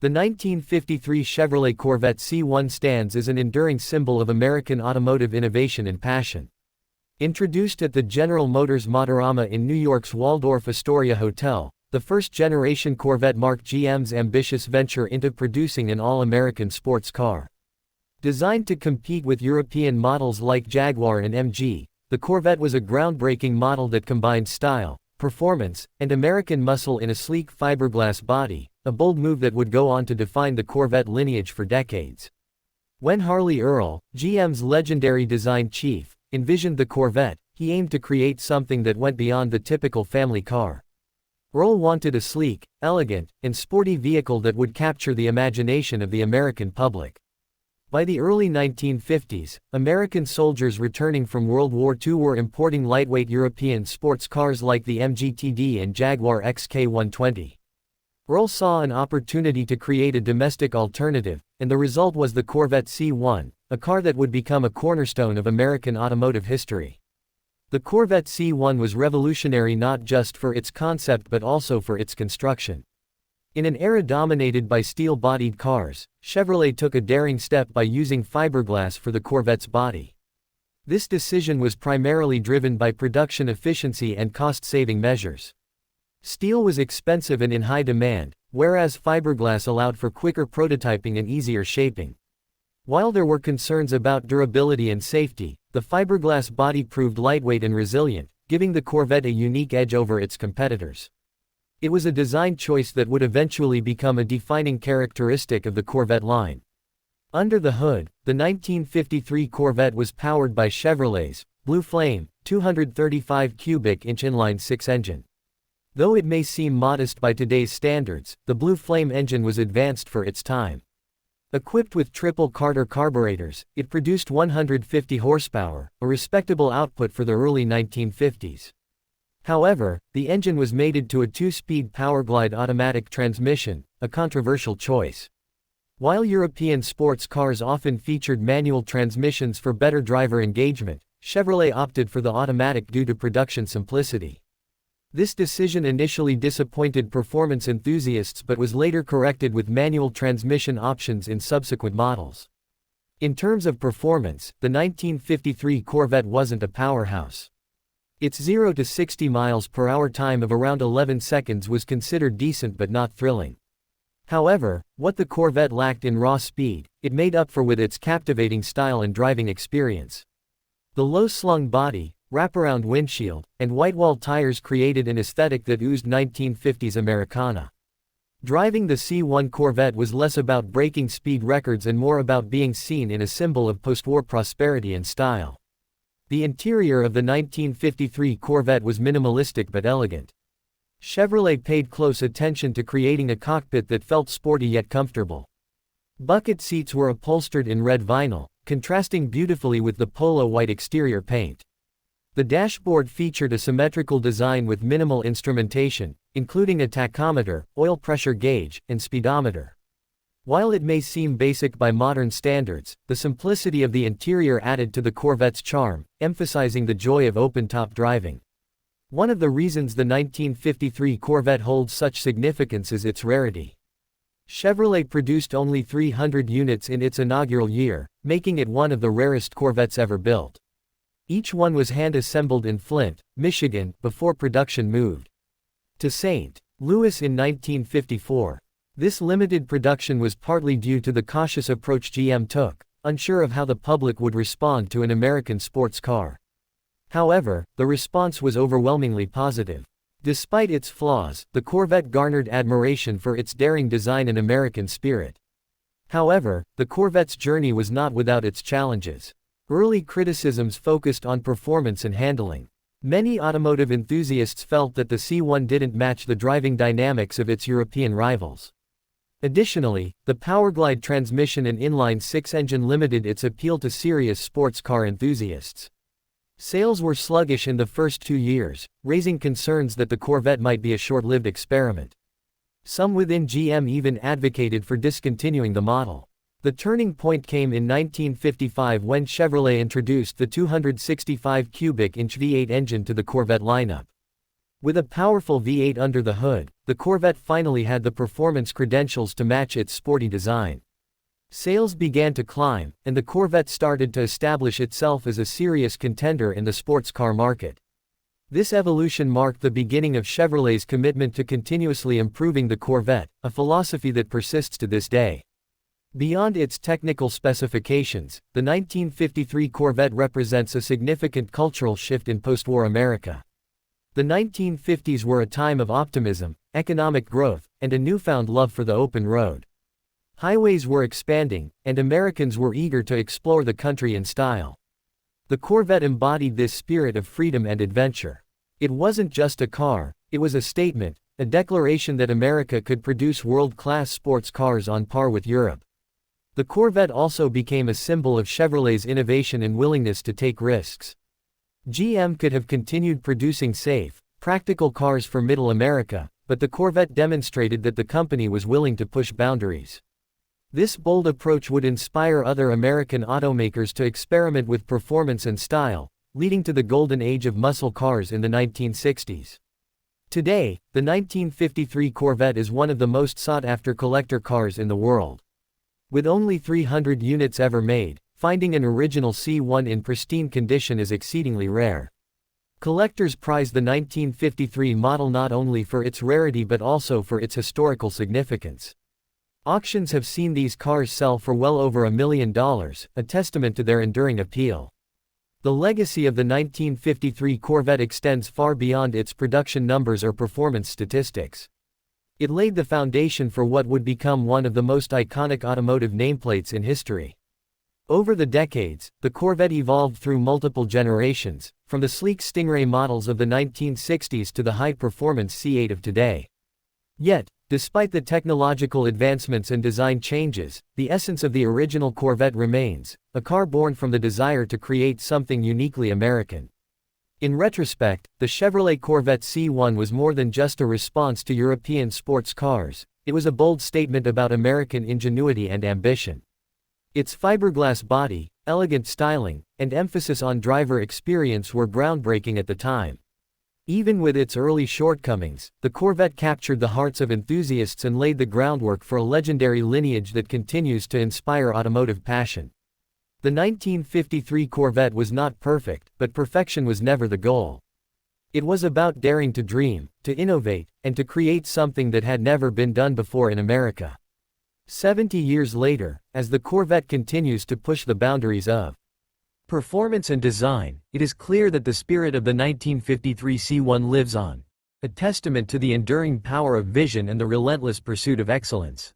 The 1953 Chevrolet Corvette C1 stands as an enduring symbol of American automotive innovation and passion. Introduced at the General Motors Motorama in New York's Waldorf Astoria Hotel, the first-generation Corvette marked GM's ambitious venture into producing an all-American sports car. Designed to compete with European models like Jaguar and MG, the Corvette was a groundbreaking model that combined style, performance, and American muscle in a sleek fiberglass body, a bold move that would go on to define the Corvette lineage for decades. When Harley Earl, GM's legendary design chief, envisioned the Corvette, he aimed to create something that went beyond the typical family car. Earl wanted a sleek, elegant, and sporty vehicle that would capture the imagination of the American public. By the early 1950s, American soldiers returning from World War II were importing lightweight European sports cars like the MGTD and Jaguar XK120. Earl saw an opportunity to create a domestic alternative, and the result was the Corvette C1, a car that would become a cornerstone of American automotive history. The Corvette C1 was revolutionary not just for its concept but also for its construction. In an era dominated by steel-bodied cars, Chevrolet took a daring step by using fiberglass for the Corvette's body. This decision was primarily driven by production efficiency and cost-saving measures. Steel was expensive and in high demand, whereas fiberglass allowed for quicker prototyping and easier shaping. While there were concerns about durability and safety, the fiberglass body proved lightweight and resilient, giving the Corvette a unique edge over its competitors. It was a design choice that would eventually become a defining characteristic of the Corvette line. Under the hood, the 1953 Corvette was powered by Chevrolet's Blue Flame 235 cubic inch inline-six engine. Though it may seem modest by today's standards, the Blue Flame engine was advanced for its time. Equipped with triple Carter carburetors, it produced 150 horsepower, a respectable output for the early 1950s. However, the engine was mated to a two-speed Powerglide automatic transmission, a controversial choice. While European sports cars often featured manual transmissions for better driver engagement, Chevrolet opted for the automatic due to production simplicity. This decision initially disappointed performance enthusiasts but was later corrected with manual transmission options in subsequent models. In terms of performance, the 1953 Corvette wasn't a powerhouse. Its 0 to 60 miles per hour time of around 11 seconds was considered decent but not thrilling. However, what the Corvette lacked in raw speed, it made up for with its captivating style and driving experience. The low-slung body, wraparound windshield, and whitewall tires created an aesthetic that oozed 1950s Americana. Driving the C1 Corvette was less about breaking speed records and more about being seen in a symbol of post-war prosperity and style. The interior of the 1953 Corvette was minimalistic but elegant. Chevrolet paid close attention to creating a cockpit that felt sporty yet comfortable. Bucket seats were upholstered in red vinyl, contrasting beautifully with the polo white exterior paint. The dashboard featured a symmetrical design with minimal instrumentation, including a tachometer, oil pressure gauge, and speedometer. While it may seem basic by modern standards, the simplicity of the interior added to the Corvette's charm, emphasizing the joy of open-top driving. One of the reasons the 1953 Corvette holds such significance is its rarity. Chevrolet produced only 300 units in its inaugural year, making it one of the rarest Corvettes ever built. Each one was hand-assembled in Flint, Michigan, before production moved to St. Louis in 1954. This limited production was partly due to the cautious approach GM took, unsure of how the public would respond to an American sports car. However, the response was overwhelmingly positive. Despite its flaws, the Corvette garnered admiration for its daring design and American spirit. However, the Corvette's journey was not without its challenges. Early criticisms focused on performance and handling. Many automotive enthusiasts felt that the C1 didn't match the driving dynamics of its European rivals. Additionally, the Powerglide transmission and inline-six engine limited its appeal to serious sports car enthusiasts. Sales were sluggish in the first 2 years, raising concerns that the Corvette might be a short-lived experiment. Some within GM even advocated for discontinuing the model. The turning point came in 1955 when Chevrolet introduced the 265 cubic inch V8 engine to the Corvette lineup. With a powerful V8 under the hood, the Corvette finally had the performance credentials to match its sporty design. Sales began to climb, and the Corvette started to establish itself as a serious contender in the sports car market. This evolution marked the beginning of Chevrolet's commitment to continuously improving the Corvette, a philosophy that persists to this day. Beyond its technical specifications, the 1953 Corvette represents a significant cultural shift in post-war America. The 1950s were a time of optimism, economic growth, and a newfound love for the open road. Highways were expanding, and Americans were eager to explore the country in style. The Corvette embodied this spirit of freedom and adventure. It wasn't just a car, it was a statement, a declaration that America could produce world-class sports cars on par with Europe. The Corvette also became a symbol of Chevrolet's innovation and willingness to take risks. GM could have continued producing safe, practical cars for Middle America, but the Corvette demonstrated that the company was willing to push boundaries. This bold approach would inspire other American automakers to experiment with performance and style, leading to the golden age of muscle cars in the 1960s. Today, the 1953 Corvette is one of the most sought-after collector cars in the world. With only 300 units ever made, finding an original C1 in pristine condition is exceedingly rare. Collectors prize the 1953 model not only for its rarity but also for its historical significance. Auctions have seen these cars sell for well over $1 million, a testament to their enduring appeal. The legacy of the 1953 Corvette extends far beyond its production numbers or performance statistics. It laid the foundation for what would become one of the most iconic automotive nameplates in history. Over the decades, the Corvette evolved through multiple generations, from the sleek Stingray models of the 1960s to the high-performance C8 of today. Yet, despite the technological advancements and design changes, the essence of the original Corvette remains, a car born from the desire to create something uniquely American. In retrospect, the Chevrolet Corvette C1 was more than just a response to European sports cars, it was a bold statement about American ingenuity and ambition. Its fiberglass body, elegant styling, and emphasis on driver experience were groundbreaking at the time. Even with its early shortcomings, the Corvette captured the hearts of enthusiasts and laid the groundwork for a legendary lineage that continues to inspire automotive passion. The 1953 Corvette was not perfect, but perfection was never the goal. It was about daring to dream, to innovate, and to create something that had never been done before in America. 70 years later, as the Corvette continues to push the boundaries of performance and design, it is clear that the spirit of the 1953 C1 lives on, a testament to the enduring power of vision and the relentless pursuit of excellence.